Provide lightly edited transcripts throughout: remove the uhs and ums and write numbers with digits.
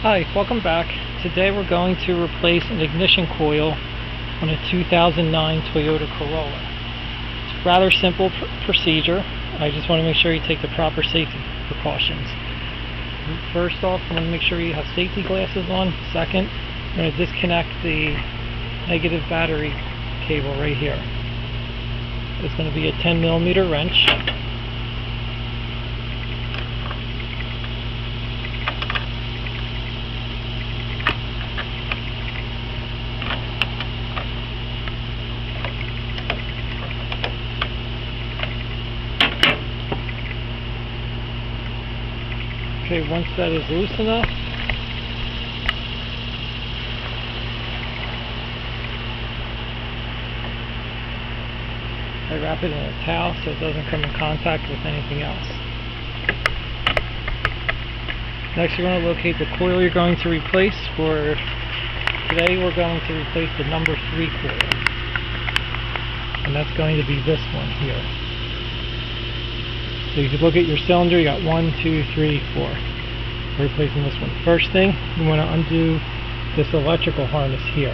Hi, welcome back. Today we're going to replace an ignition coil on a 2009 Toyota Corolla. It's a rather simple procedure. I just want to make sure you take the proper safety precautions. First off, I want to make sure you have safety glasses on. Second, I'm going to disconnect the negative battery cable right here. It's going to be a 10mm wrench. Okay, once that is loose enough, I wrap it in a towel so it doesn't come in contact with anything else. Next, you're going to locate the coil you're going to replace. For today, we're going to replace the number 3 coil, and that's going to be this one here. So you can look at your cylinder, you got 1, 2, 3, 4. We're replacing this one. First thing, you want to undo this electrical harness here.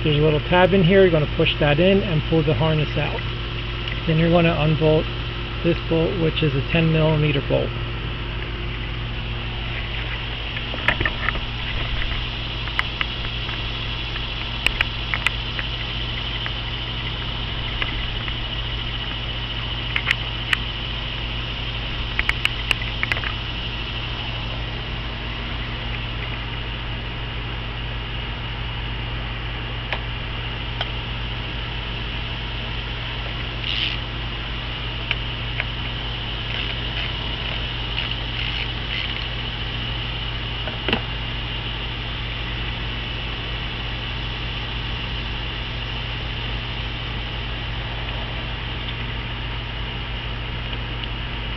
There's a little tab in here, you're going to push that in and pull the harness out. Then you're going to unbolt this bolt, which is a 10mm bolt.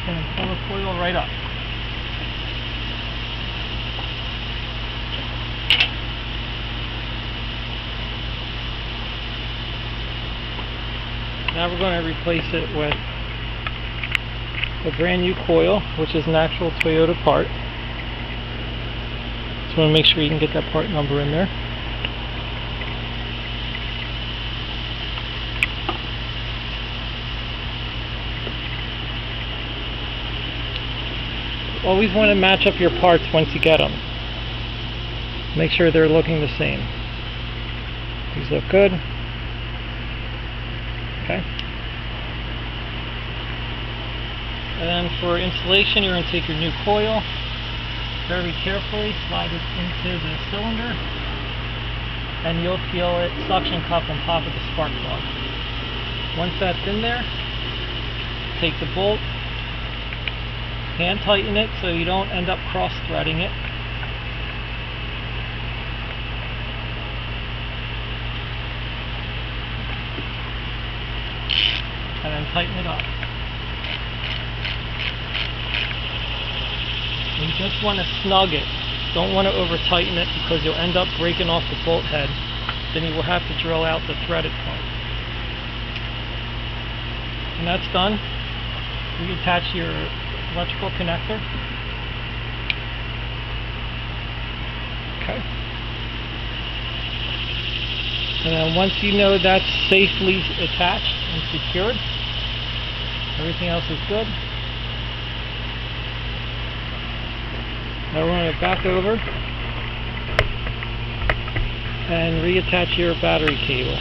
And pull the coil right up. Now we're going to replace it with a brand new coil, which is an actual Toyota part. Just want to make sure you can get that part number in there. Always want to match up your parts once you get them. Make sure they're looking the same. These look good. Okay. And then for installation, you're going to take your new coil, very carefully slide it into the cylinder, and you'll feel it suction cup on top of the spark plug. Once that's in there, take the bolt, hand tighten it so you don't end up cross-threading it. And then tighten it up. You just want to snug it. Don't want to over-tighten it because you'll end up breaking off the bolt head. Then you will have to drill out the threaded part. And that's done. Reattach your electrical connector. Okay. And then once you know that's safely attached and secured, everything else is good. Now we're going to back over and reattach your battery cable.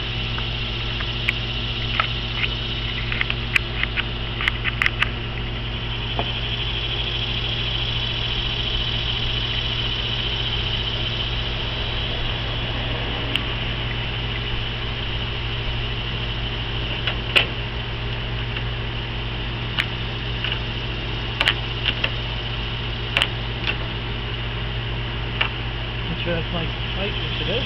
Make sure that's nice and tight, which it is.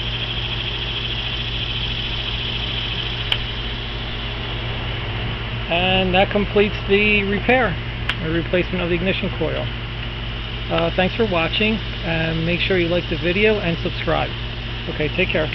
And that completes the repair, or replacement of the ignition coil. Thanks for watching, and make sure you like the video and subscribe. Okay, take care.